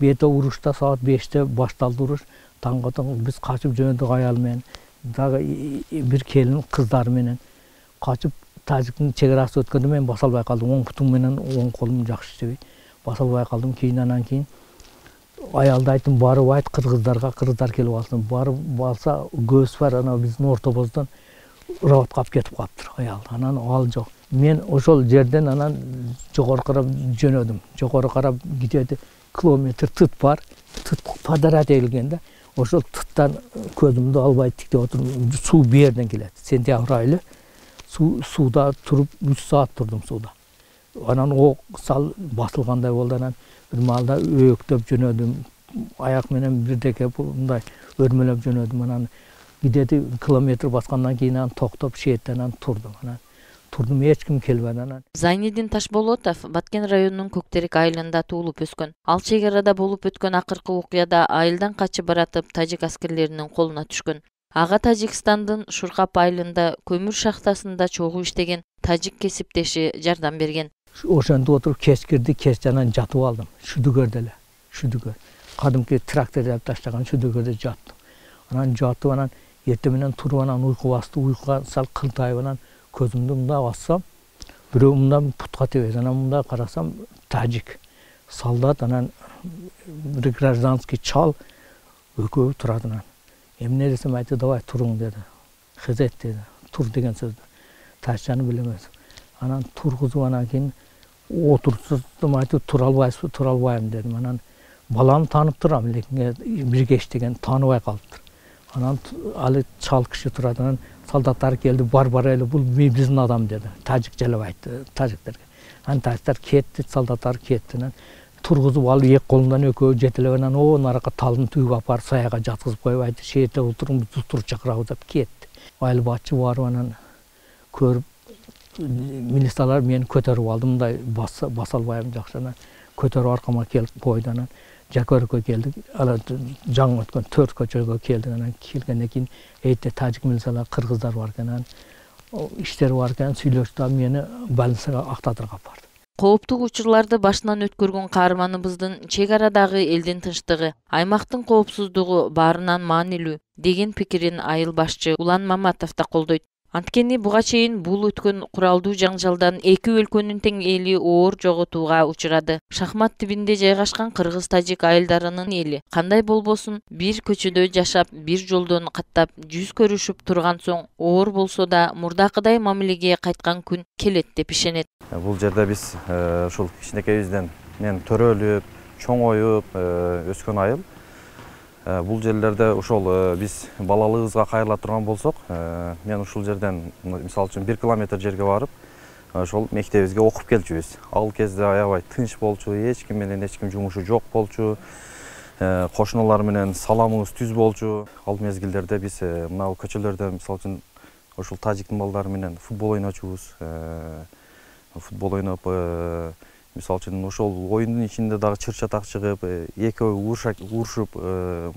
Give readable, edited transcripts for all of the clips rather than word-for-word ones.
Bete uruşta saat 5'te başladı uruş. Tangatan biz kaçıp jönödük ayalmen. Dağı bir kelin kızlar menen kaçıp Tacik'in çegerası ötkende men basalbay kaldım. 10 putum menen 10 kolum jakşı iştebey. Basalbay kaldım. Keyin ayalda aytım barıp ayt kırgızlar kelip alsın. Barıp balsa göz var ana bizdin ortobozdan robot kap ketip kaptır ayal. Anan al jok. Men oşol жерден anan jogorу karap jönödüm. Jogorу karap gidedi. Kilometr tıt var. Tıt padarat elgende. Oşol tıttan közümdü albay tikte oturup su bir yerden keledi. Sentyabr aylı suda turup 3 saat durdum suda. Anan o sal basılganday boldu. Anan bir malda ööktөp jönödüm. Ayak menen birdeke bunday örmölöp jönödüm. Anan gidedi kilometr baskandan keyin anan toktop şeetten turdum. Anan turdum, hiç kim kelbedi. Anan Зайнидин Ташболотов Баткен районунун Көктерек айылында туулуп өскөн. Ал чек-арада болуп өткөн акыркы окуяда айылдан качып баратып тажик аскерлеринин колуна түшкөн. Ага Тажикстандын Шуркап айылында көмүр шахтасында чогуу иштеген тажик кесиптеши жардам берген. Ошондо отуруп кескирди, кесчанан жатып алдым. Шүдүгөрдө эле, шүдүгөр. Кадимки трактор жаап таштаган шүдүгөрдө жаттым. Анан жатып, анан эртең менен туруп, анан уйку басты, уйкуга сал кылтайып, анан көзүмдү мындай бассам, бирөө мындан путка тебет. Анан мындай карасам, тажик солдат, анан бир гражданский чал экөө турат. Анан эмне десем айтты, давай туруң деди. Хизет деди. Тур деген сөздү. Ташчаны билемез. Анан тургузуп, анан кийин отуртуздум, айтты, тура албайм дедим. Анан баланы таанып турам, лекин бирге иштеген тааныбай калыптыр. Анан алы чал киши турат. Анан солдаттар келди, бар эле, бул биздин адам деди. Тажикча эле айтты тажиктерге. Анан тажиктар кетти, солдаттар кетти. Анан тургузуп алып эки колундан экөө жетелеп, анан о наракка талдын түбүгө апарып саяга жаткызып коюп айтты, шеерде отуруңуз, туруп чакырабыз деп кетти. Айыл башчы барып, анан көрүп милициялар мени көтөрүп алды, мындай баса албайм жакшы. Анан көтөрүп аркама келип койду. Анан Жакөркө келдик. Ала жаңы өткөн 4 көчөгө келдик. Анан келгенден кийин эйтте тажик милициялар, кыргыздар бар экен. Анан иштери бар экен, сүйлөштү, мени больницага Актадырга апарды. Кооптук учурларды башынан өткөргөн каарманыбыздын чек арадагы элдин тынчтыгы, аймактын коопсуздугу баарынан маанилүү деген пикирин айыл башчы Улан Маматов да колдойт. Анткени буга чейин бул өткөн куралдуу жаңжалдан эки өлкөнүн тең эли оор жоготууга учурады. Шахмат тибинде жайгашкан кыргыз-тажик айылдарынын эли кандай болбосун бир көчөдө жашап, бир жолдон каттап, жүз көрүшүп турган соң оор болсо да мурдакыдай мамилеге кайткан күн келет деп ишенет. Бул жерде биз ушул кичинекейибизден мен төрөлүп, чоңоюп өскөн айыл. Бул жерлерде ошол биз балалыгыбызга кайрыла турган болсок, мен ушул жерден мисалы үчүн 1 километр жерге барып, ошол мектебибизге окуп келчүбүз. Ал кезде аябай тынч болчу, эч ким менен эч ким жумушу жок болчу. Кошуналар менен саламыбыз түз болчу. Ал мезгилдерде биз мына көчөлөрдө мисалы үчүн ошол тажиктин балдары менен футбол ойночубуз. Футбол ойноп, мисалы үчүн ошол оюндун ичинде дагы чыр-чатак чыгып, экөө урушуп,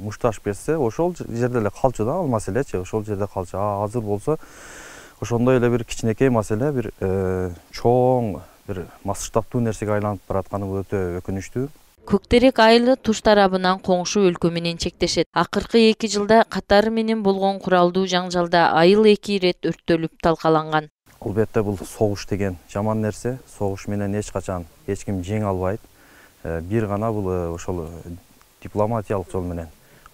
мушташ берсе, ошол жерде эле калчу да, ал маселечи, ошол жерде калчу. Азыр болсо ошондой эле бир кичинекей маселе, бир чоң, бир масштабтуу нерсеге айланып баратканы өтө өкүнүчтүү. Көктерек айылы туш тарабынан коңшу өлкө менен чектешет. Акыркы 2 жылда катары менен болгон куралдуу жаңжалда айыл 2 ирет өрттөлүп талкаланган. Албетте бул согуш деген жаман нерсе. Согуш менен эч качан эч ким жеңе албайт. Бир гана бул ошол дипломатиялык жол менен,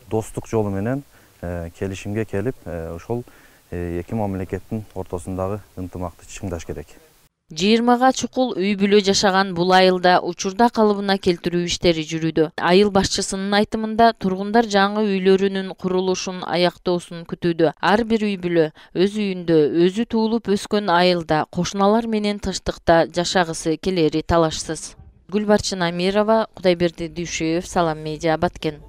достук жолу менен келишимге келип, ошол эки мамлекеттин ортосундагы ынтымакты чыңдаш керек. 20га чукул үй бүлө жашаган бул айылда учурда калыбына келтирүү иштери жүрүүдө. Айыл башчысынын айтымында тургундар жаңы үйлөрүнүн курулушун аяктоосун күтүүдө. Ар бир үй бүлө өз үйүндө, өзү туулуп өскөн айылда кошуналар менен тынчтыкта жашагысы келери талашсыз. Гүлбарчын Амирова, Кудайберди Дүйшөев, Салам Медиа, Баткен.